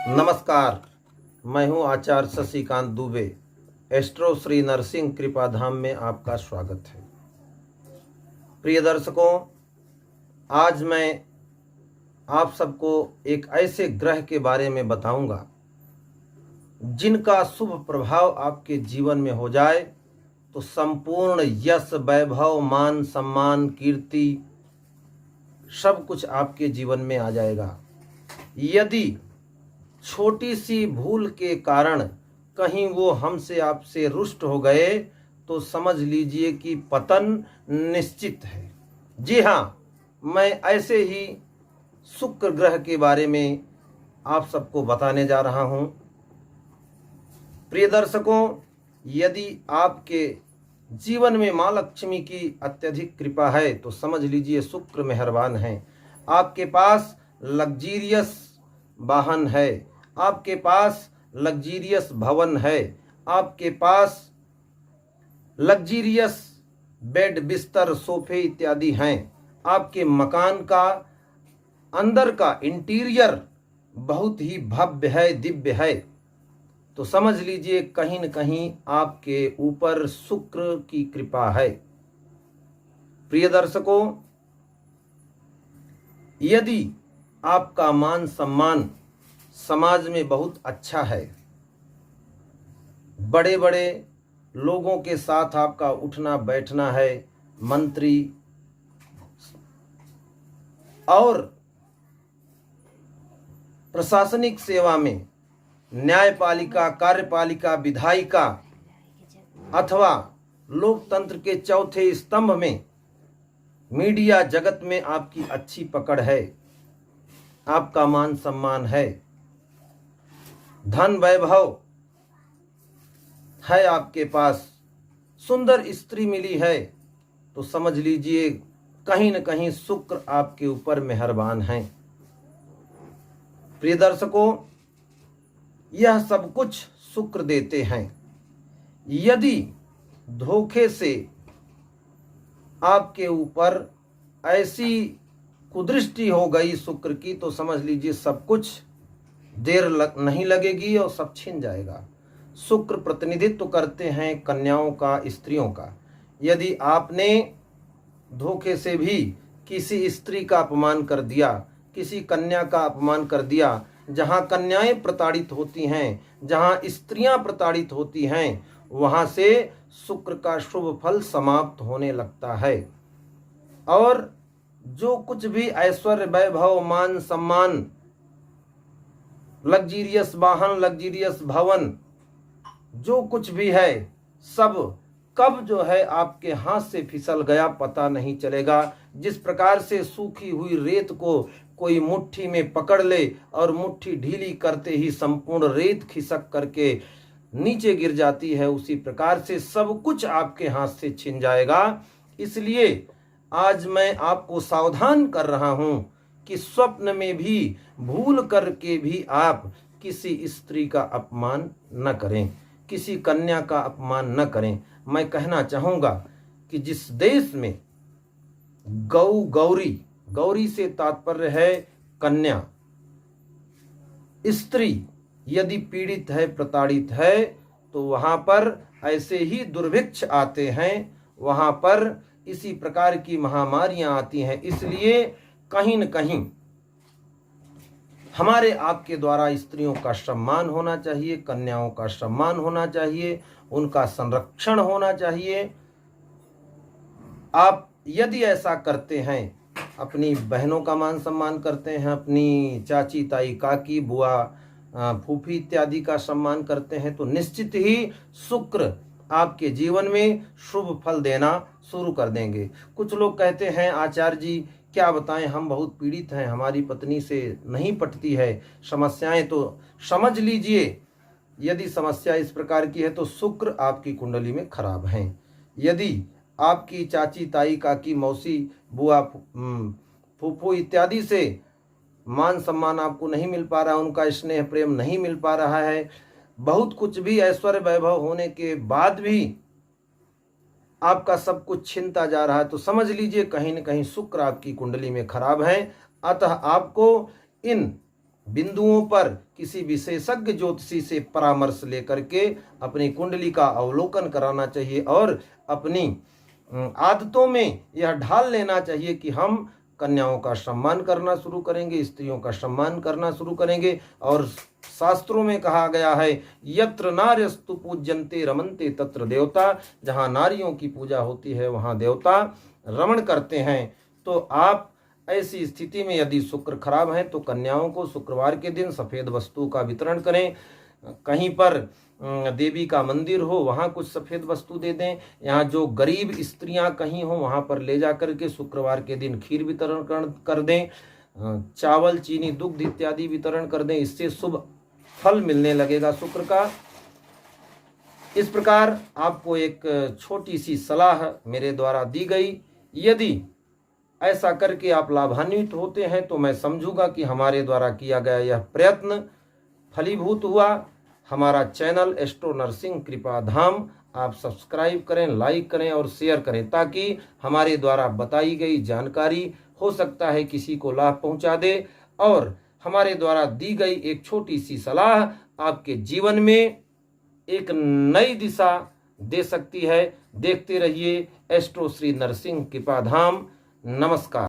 नमस्कार, मैं हूं आचार्य शशिकांत दुबे। एस्ट्रो श्री नरसिंह कृपाधाम में आपका स्वागत है। प्रिय दर्शकों, आज मैं आप सबको एक ऐसे ग्रह के बारे में बताऊंगा जिनका शुभ प्रभाव आपके जीवन में हो जाए तो संपूर्ण यश, वैभव, मान, सम्मान, कीर्ति सब कुछ आपके जीवन में आ जाएगा। यदि छोटी सी भूल के कारण कहीं वो हमसे आपसे रुष्ट हो गए तो समझ लीजिए कि पतन निश्चित है। जी हाँ, मैं ऐसे ही शुक्र ग्रह के बारे में आप सबको बताने जा रहा हूं। प्रिय दर्शकों, यदि आपके जीवन में माँ लक्ष्मी की अत्यधिक कृपा है तो समझ लीजिए शुक्र मेहरबान है। आपके पास लग्जीरियस वाहन है, आपके पास लग्जीरियस भवन है, आपके पास लग्जीरियस बेड, बिस्तर, सोफे इत्यादि हैं। आपके मकान का अंदर का इंटीरियर बहुत ही भव्य है, दिव्य है। तो समझ लीजिए कहीं न कहीं आपके ऊपर शुक्र की कृपा है। प्रिय दर्शकों, यदि आपका मान सम्मान समाज में बहुत अच्छा है, बड़े बड़े लोगों के साथ आपका उठना बैठना है, मंत्री और प्रशासनिक सेवा में, न्यायपालिका, कार्यपालिका, विधायिका अथवा लोकतंत्र के चौथे स्तंभ में, मीडिया जगत में आपकी अच्छी पकड़ है, आपका मान सम्मान है, धन वैभव है, आपके पास सुंदर स्त्री मिली है, तो समझ लीजिए कहीं न कहीं शुक्र आपके ऊपर मेहरबान है। प्रिय दर्शकों, यह सब कुछ शुक्र देते हैं। यदि धोखे से आपके ऊपर ऐसी कुदृष्टि हो गई शुक्र की तो समझ लीजिए सब कुछ नहीं लगेगी और सब छिन जाएगा। शुक्र प्रतिनिधित्व करते हैं कन्याओं का, स्त्रियों का। यदि आपने धोखे से भी किसी स्त्री का अपमान कर दिया, किसी कन्या का अपमान कर दिया, जहां कन्याएं प्रताड़ित होती हैं, जहां स्त्रियां प्रताड़ित होती हैं, वहां से शुक्र का शुभ फल समाप्त होने लगता है। और जो कुछ भी ऐश्वर्य, वैभव, मान सम्मान, लग्जीरियस वाहन, लग्जीरियस भवन, जो कुछ भी है सब कब जो है आपके हाथ से फिसल गया पता नहीं चलेगा। जिस प्रकार से सूखी हुई रेत को कोई मुट्ठी में पकड़ ले और मुट्ठी ढीली करते ही संपूर्ण रेत खिसक करके नीचे गिर जाती है, उसी प्रकार से सब कुछ आपके हाथ से छिन जाएगा। इसलिए आज मैं आपको सावधान कर रहा हूं कि स्वप्न में भी भूल करके भी आप किसी स्त्री का अपमान न करें, किसी कन्या का अपमान न करें। मैं कहना चाहूंगा कि जिस देश में गौरी, गौरी से तात्पर्य है कन्या, स्त्री यदि पीड़ित है, प्रताड़ित है, तो वहां पर ऐसे ही दुर्भिक्ष आते हैं, वहां पर इसी प्रकार की महामारियां आती हैं। इसलिए कहीं न कहीं हमारे आपके द्वारा स्त्रियों का सम्मान होना चाहिए, कन्याओं का सम्मान होना चाहिए, उनका संरक्षण होना चाहिए। आप यदि ऐसा करते हैं, अपनी बहनों का मान सम्मान करते हैं, अपनी चाची, ताई, काकी, बुआ, फूफी इत्यादि का सम्मान करते हैं, तो निश्चित ही शुक्र आपके जीवन में शुभ फल देना शुरू कर देंगे। कुछ लोग कहते हैं, आचार्य जी क्या बताएं, हम बहुत पीड़ित हैं, हमारी पत्नी से नहीं पटती है, समस्याएं। तो समझ लीजिए यदि समस्या इस प्रकार की है तो शुक्र आपकी कुंडली में खराब हैं। यदि आपकी चाची, ताई, काकी, मौसी, बुआ, फूफू इत्यादि से मान सम्मान आपको नहीं मिल पा रहा, उनका स्नेह प्रेम नहीं मिल पा रहा है, बहुत कुछ भी ऐश्वर्य वैभव होने के बाद भी आपका सब कुछ छिनता जा रहा है, तो समझ लीजिए कहीं न कहीं शुक्र आपकी कुंडली में खराब है। अतः आपको इन बिंदुओं पर किसी विशेषज्ञ ज्योतिषी से परामर्श लेकर के अपनी कुंडली का अवलोकन कराना चाहिए और अपनी आदतों में यह ढाल लेना चाहिए कि हम कन्याओं का सम्मान करना शुरू करेंगे, स्त्रियों का सम्मान करना शुरू करेंगे। और शास्त्रों में कहा गया है, यत्र नार्यस्तु पूज्यन्ते रमन्ते तत्र देवता, जहाँ नारियों की पूजा होती है वहाँ देवता रमण करते हैं। तो आप ऐसी स्थिति में यदि शुक्र खराब है तो कन्याओं को शुक्रवार के दिन सफ़ेद वस्तु का वितरण करें। कहीं पर देवी का मंदिर हो वहाँ कुछ सफ़ेद वस्तु दे दें। यहाँ जो गरीब स्त्रियाँ कहीं हो वहाँ पर ले जा कर के शुक्रवार के दिन खीर वितरण कर दें, चावल चीनी दुग्ध इत्यादि वितरण कर दें। इससे शुभ फल मिलने लगेगा शुक्र का। इस प्रकार आपको एक छोटी सी सलाह मेरे द्वारा दी गई। यदि ऐसा करके आप लाभान्वित होते हैं तो मैं समझूंगा कि हमारे द्वारा किया गया यह प्रयत्न फलीभूत हुआ। हमारा चैनल एस्ट्रो नरसिंह कृपा धाम आप सब्सक्राइब करें, लाइक करें और शेयर करें, ताकि हमारे द्वारा बताई गई जानकारी हो सकता है किसी को लाभ पहुंचा दे और हमारे द्वारा दी गई एक छोटी सी सलाह आपके जीवन में एक नई दिशा दे सकती है। देखते रहिए एस्ट्रो श्री नरसिंह कृपा धाम। नमस्कार।